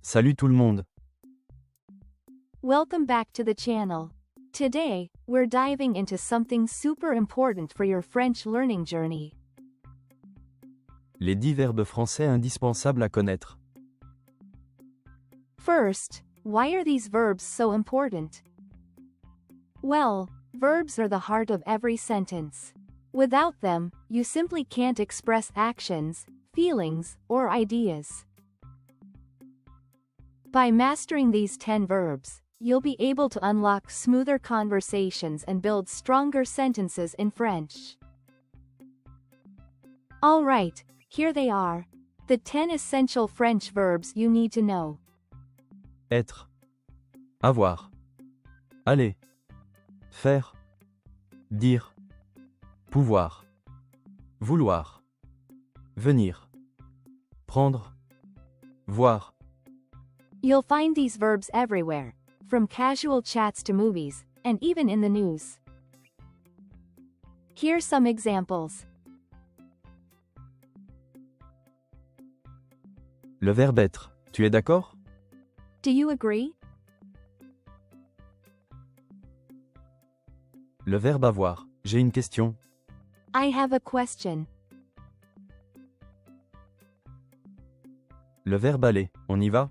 Salut tout le monde. Welcome back to the channel. Today, we're diving into something super important for your French learning journey. Les 10 verbes français indispensables à connaître. First, why are these verbs so important? Well, verbs are the heart of every sentence. Without them, you simply can't express actions, feelings, or ideas. By mastering these 10 verbs, you'll be able to unlock smoother conversations and build stronger sentences in French. Alright, here they are. The 10 essential French verbs you need to know. Être. Avoir. Aller. Faire. Dire. Pouvoir. Vouloir. Venir. Prendre. Voir. You'll find these verbs everywhere, from casual chats to movies, and even in the news. Here's some examples. Le verbe être. Tu es d'accord? Do you agree? Le verbe avoir. J'ai une question. I have a question. Le verbe aller. On y va?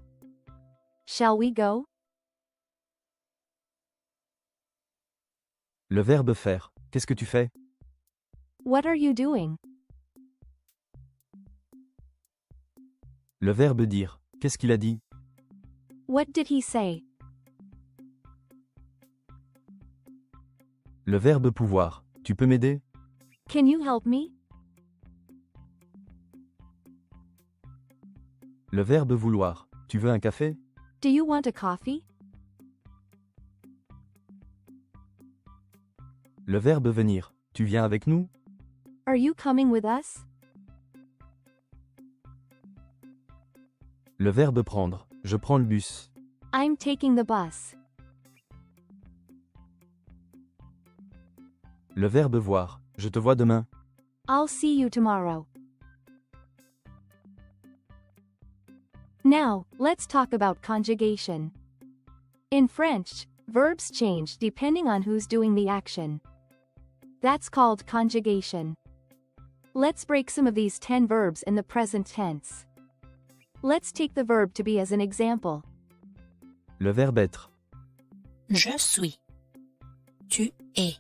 Shall we go? Le verbe faire. Qu'est-ce que tu fais? What are you doing? Le verbe dire. Qu'est-ce qu'il a dit? What did he say? Le verbe pouvoir. Tu peux m'aider? Can you help me? Le verbe vouloir. Tu veux un café? Do you want a coffee? Le verbe venir. Tu viens avec nous? Are you coming with us? Le verbe prendre. Je prends le bus. I'm taking the bus. Le verbe voir. Je te vois demain. I'll see you tomorrow. Now, let's talk about conjugation. In French, verbs change depending on who's doing the action. That's called conjugation. Let's break some of these 10 verbs in the present tense. Let's take the verb to be as an example. Le verbe être. Je suis. Tu es.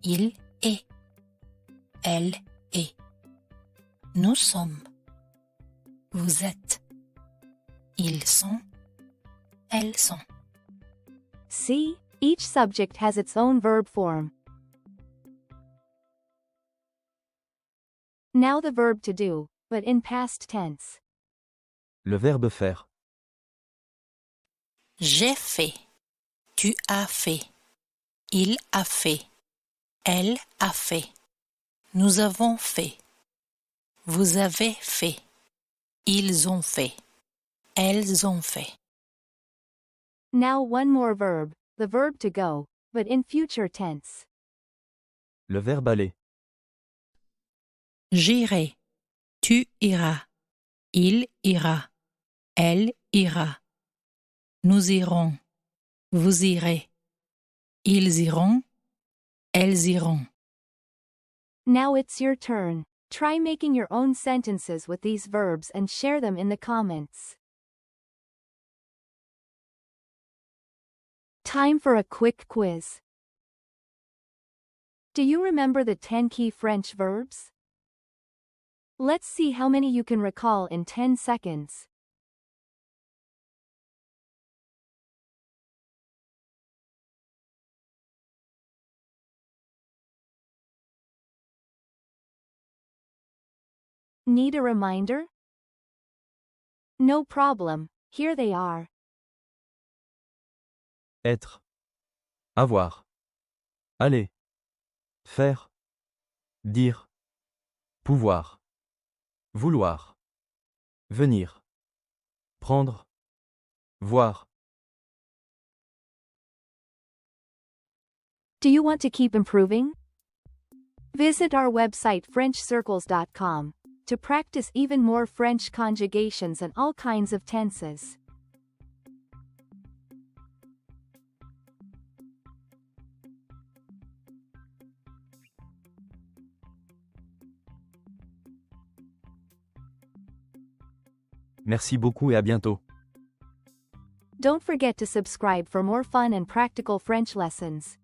Il est. Elle est. Nous sommes. Vous êtes. Ils sont. Elles sont. See, each subject has its own verb form. Now the verb to do, but in past tense. Le verbe faire. J'ai fait. Tu as fait. Il a fait. Elle a fait. Nous avons fait. Vous avez fait. Ils ont fait. Elles ont fait. Now one more verb, the verb to go, but in future tense. Le verbe aller. J'irai. Tu iras. Il ira. Elle ira. Nous irons. Vous irez. Ils iront. Elles iront. Now it's your turn. Try making your own sentences with these verbs and share them in the comments. Time for a quick quiz. Do you remember the 10 key French verbs? Let's see how many you can recall in 10 seconds. Need a reminder? No problem, here they are. Être. Avoir. Aller. Faire. Dire. Pouvoir. Vouloir. Venir. Prendre. Voir. Do you want to keep improving? Visit our website FrenchCircles.com. to practice even more French conjugations and all kinds of tenses. Merci beaucoup et à bientôt. Don't forget to subscribe for more fun and practical French lessons.